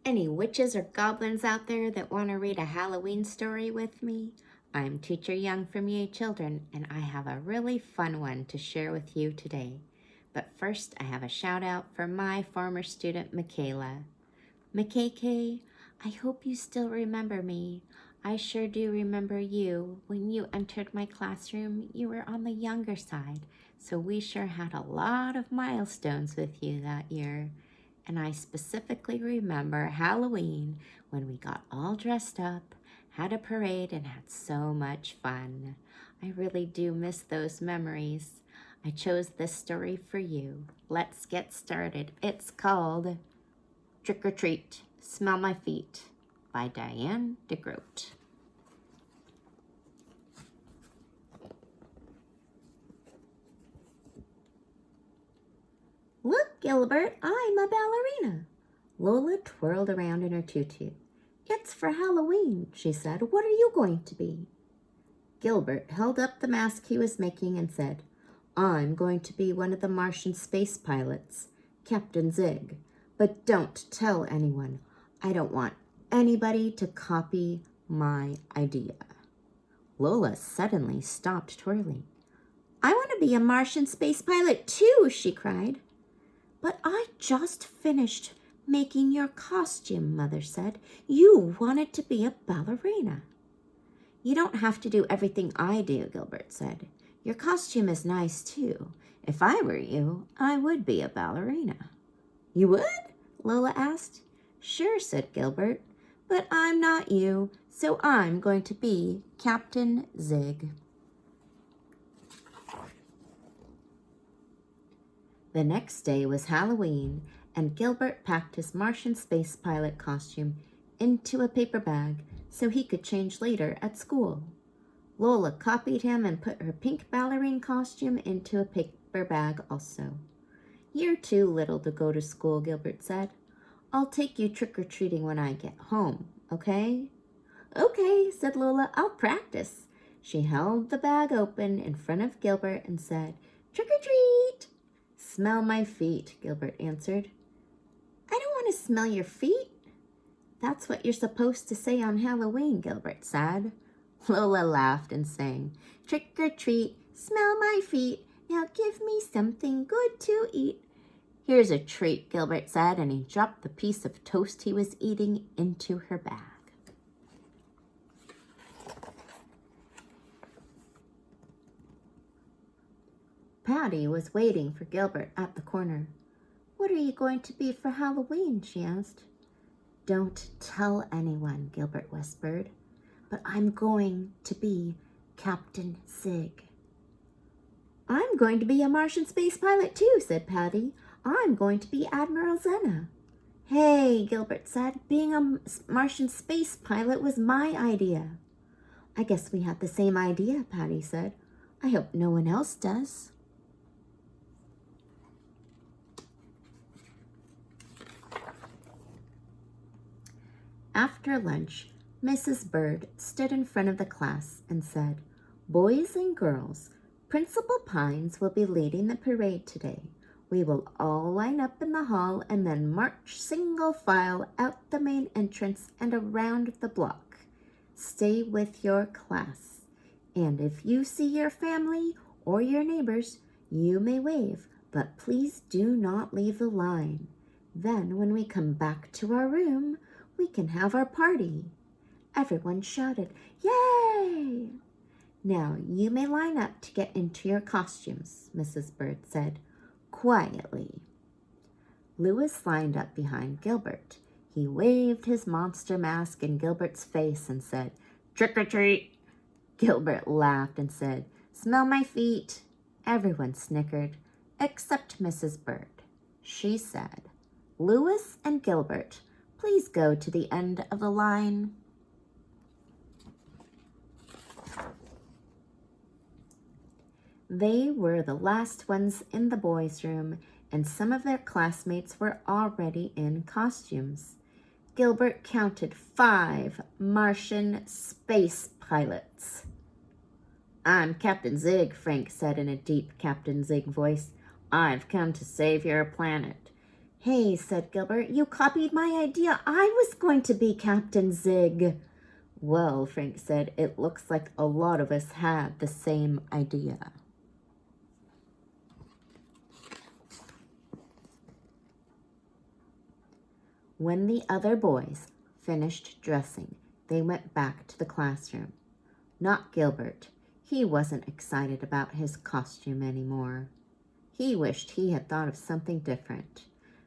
Any witches or goblins out there that want to read a Halloween story with me? I'm Teacher Young from Yay Children, and I have a really fun one to share with you today. But first, I have a shout out for my former student, Makayla. McKay, I hope you still remember me. I sure do remember you. When you entered my classroom, you were on the younger side, so we sure had a lot of milestones with you that year. And I specifically remember Halloween when we got all dressed up, had a parade, and had so much fun. I really do miss those memories. I chose this story for you. Let's get started. It's called Trick or Treat, Smell My Feet by Diane de Groat. Look, Gilbert, I'm a ballerina. Lola twirled around in her tutu. It's for Halloween, she said. What are you going to be? Gilbert held up the mask he was making and said, I'm going to be one of the Martian space pilots, Captain Zig. But don't tell anyone. I don't want anybody to copy my idea. Lola suddenly stopped twirling. I want to be a Martian space pilot too, she cried. But I just finished making your costume, Mother said. You wanted to be a ballerina. You don't have to do everything I do, Gilbert said. Your costume is nice too. If I were you, I would be a ballerina. You would? Lola asked. Sure, said Gilbert. But I'm not you, so I'm going to be Captain Zig. The next day was Halloween, and Gilbert packed his Martian space pilot costume into a paper bag so he could change later at school. Lola copied him and put her pink ballerine costume into a paper bag also. You're too little to go to school, Gilbert said. I'll take you trick-or-treating when I get home, okay? Okay, said Lola. I'll practice. She held the bag open in front of Gilbert and said, Trick-or-treat! Smell my feet, Gilbert answered. I don't want to smell your feet. That's what you're supposed to say on Halloween, Gilbert said. Lola laughed and sang, Trick or treat, smell my feet, now give me something good to eat. Here's a treat, Gilbert said, and he dropped the piece of toast he was eating into her bag. Patty was waiting for Gilbert at the corner. What are you going to be for Halloween? She asked. Don't tell anyone, Gilbert whispered, but I'm going to be Captain Zig. I'm going to be a Martian space pilot too, said Patty. I'm going to be Admiral Zena. Hey, Gilbert said, being a Martian space pilot was my idea. I guess we had the same idea, Patty said. I hope no one else does. After lunch, Mrs. Bird stood in front of the class and said, Boys and girls, Principal Pines will be leading the parade today. We will all line up in the hall and then march single file out the main entrance and around the block. Stay with your class. And if you see your family or your neighbors, you may wave, but please do not leave the line. Then when we come back to our room, we can have our party. Everyone shouted, Yay! Now you may line up to get into your costumes, Mrs. Bird said, quietly. Louis lined up behind Gilbert. He waved his monster mask in Gilbert's face and said, Trick or treat. Gilbert laughed and said, Smell my feet. Everyone snickered, except Mrs. Bird. She said, Louis and Gilbert, please go to the end of the line. They were the last ones in the boys' room, and some of their classmates were already in costumes. Gilbert counted 5 Martian space pilots. I'm Captain Zig, Frank said in a deep Captain Zig voice. I've come to save your planet. Hey, said Gilbert, you copied my idea. I was going to be Captain Zig. Well, Frank said, it looks like a lot of us had the same idea. When the other boys finished dressing, they went back to the classroom. Not Gilbert. He wasn't excited about his costume anymore. He wished he had thought of something different.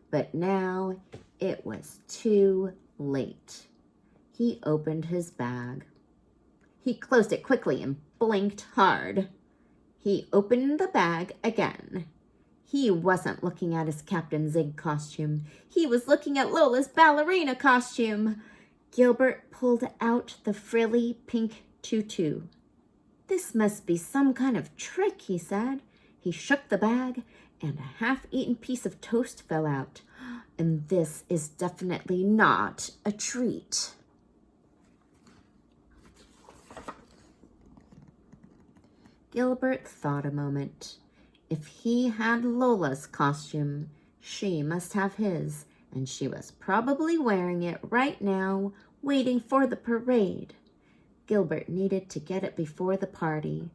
But now it was too late. He opened his bag. He closed it quickly and blinked hard. He opened the bag again. He wasn't looking at his Captain Zig costume. He was looking at Lola's ballerina costume. Gilbert pulled out the frilly pink tutu. This must be some kind of trick, he said. He shook the bag, and a half-eaten piece of toast fell out. And this is definitely not a treat. Gilbert thought a moment. If he had Lola's costume, she must have his, and she was probably wearing it right now, waiting for the parade. Gilbert needed to get it before the party,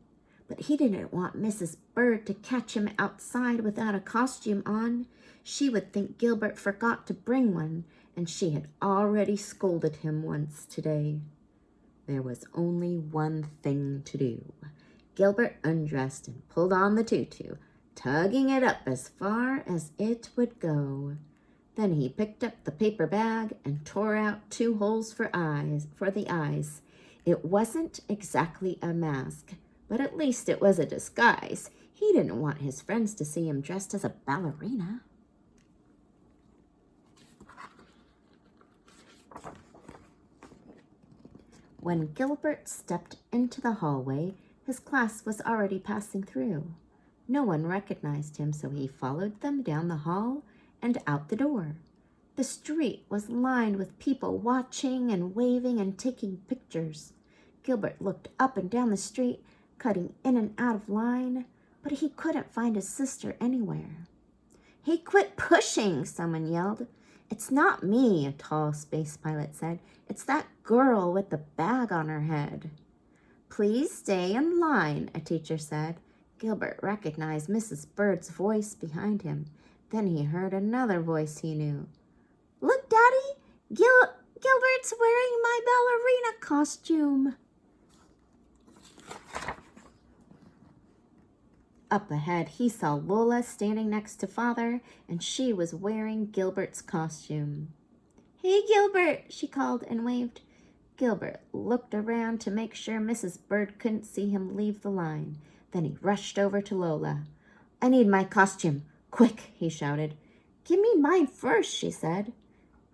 but he didn't want Mrs. Bird to catch him outside without a costume on. She would think Gilbert forgot to bring one, and she had already scolded him once today. There was only one thing to do. Gilbert undressed and pulled on the tutu, tugging it up as far as it would go. Then he picked up the paper bag and tore out 2 holes for the eyes. It wasn't exactly a mask, but at least it was a disguise. He didn't want his friends to see him dressed as a ballerina. When Gilbert stepped into the hallway, his class was already passing through. No one recognized him, so he followed them down the hall and out the door. The street was lined with people watching and waving and taking pictures. Gilbert looked up and down the street, cutting in and out of line, but he couldn't find his sister anywhere. "Hey, quit pushing," someone yelled. "It's not me," a tall space pilot said. "It's that girl with the bag on her head." "Please stay in line," a teacher said. Gilbert recognized Mrs. Bird's voice behind him. Then he heard another voice he knew. "Look, Daddy! Gilbert's wearing my ballerina costume." Up ahead, he saw Lola standing next to Father, and she was wearing Gilbert's costume. "Hey, Gilbert," she called and waved. Gilbert looked around to make sure Mrs. Bird couldn't see him leave the line. Then he rushed over to Lola. "I need my costume. Quick," he shouted. "Give me mine first," she said.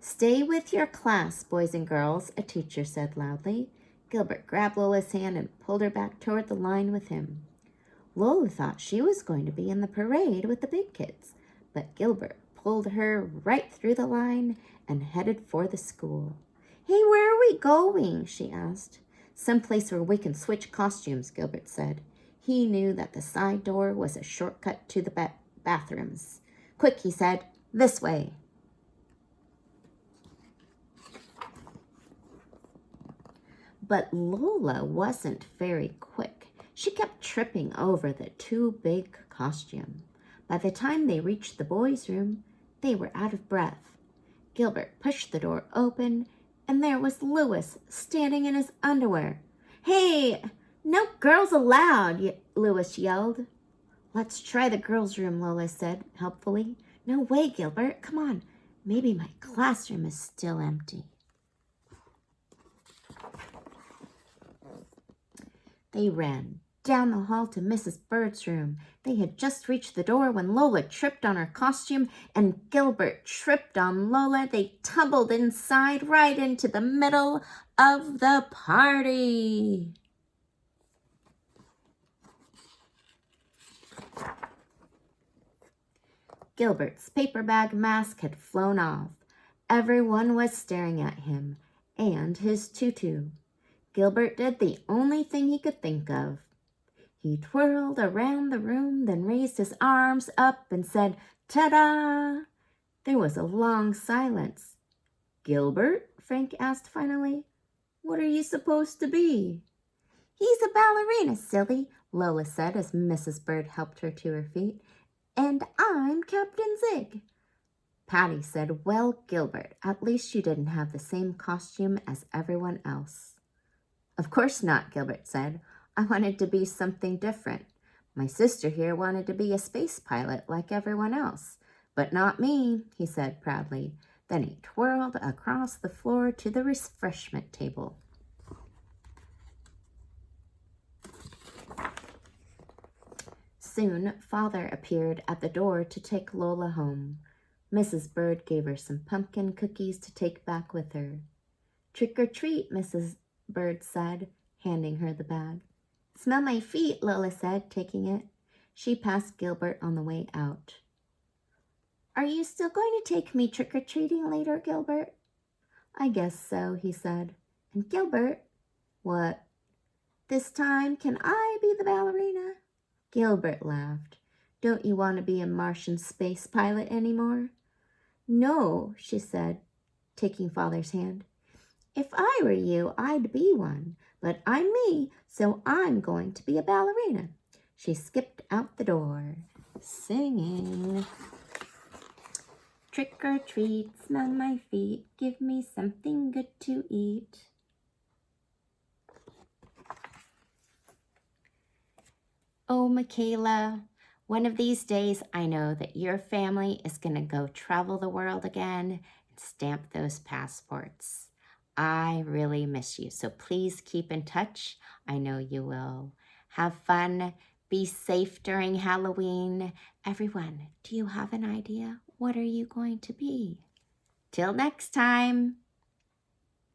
"Stay with your class, boys and girls," a teacher said loudly. Gilbert grabbed Lola's hand and pulled her back toward the line with him. Lola thought she was going to be in the parade with the big kids, but Gilbert pulled her right through the line and headed for the school. "Hey, where are we going?" she asked. "Someplace where we can switch costumes," Gilbert said. He knew that the side door was a shortcut to the bathrooms. "Quick," he said, "this way." But Lola wasn't very quick. She kept tripping over the too big costume. By the time they reached the boys' room, they were out of breath. Gilbert pushed the door open, and there was Louis standing in his underwear. "Hey, no girls allowed," Louis yelled. "Let's try the girls' room," Lola said helpfully. "No way, Gilbert. Come on. Maybe my classroom is still empty." They ran down the hall to Mrs. Bird's room. They had just reached the door when Lola tripped on her costume and Gilbert tripped on Lola. They tumbled inside right into the middle of the party. Gilbert's paper bag mask had flown off. Everyone was staring at him and his tutu. Gilbert did the only thing he could think of. He twirled around the room, then raised his arms up and said, "Ta-da!" There was a long silence. Gilbert? Frank asked finally. What are you supposed to be? He's a ballerina, silly, Lola said as Mrs. Bird helped her to her feet. And I'm Captain Zig. Patty said, Well, Gilbert, at least you didn't have the same costume as everyone else. Of course not, Gilbert said. I wanted to be something different. My sister here wanted to be a space pilot like everyone else. But not me, he said proudly. Then he twirled across the floor to the refreshment table. Soon, Father appeared at the door to take Lola home. Mrs. Bird gave her some pumpkin cookies to take back with her. Trick or treat, Mrs. Bird said, handing her the bag. Smell my feet, Lola said, taking it. She passed Gilbert on the way out. Are you still going to take me trick-or-treating later, Gilbert? I guess so, he said. And Gilbert, what? This time, can I be the ballerina? Gilbert laughed. Don't you want to be a Martian space pilot anymore? No, she said, taking Father's hand. If I were you, I'd be one. But I'm me, so I'm going to be a ballerina. She skipped out the door, singing. Trick or treat, smell my feet, give me something good to eat. Oh, Makayla, one of these days I know that your family is going to go travel the world again and stamp those passports. I really miss you, so please keep in touch. I know you will. Have fun. Be safe during Halloween. Everyone, do you have an idea? What are you going to be? Till next time.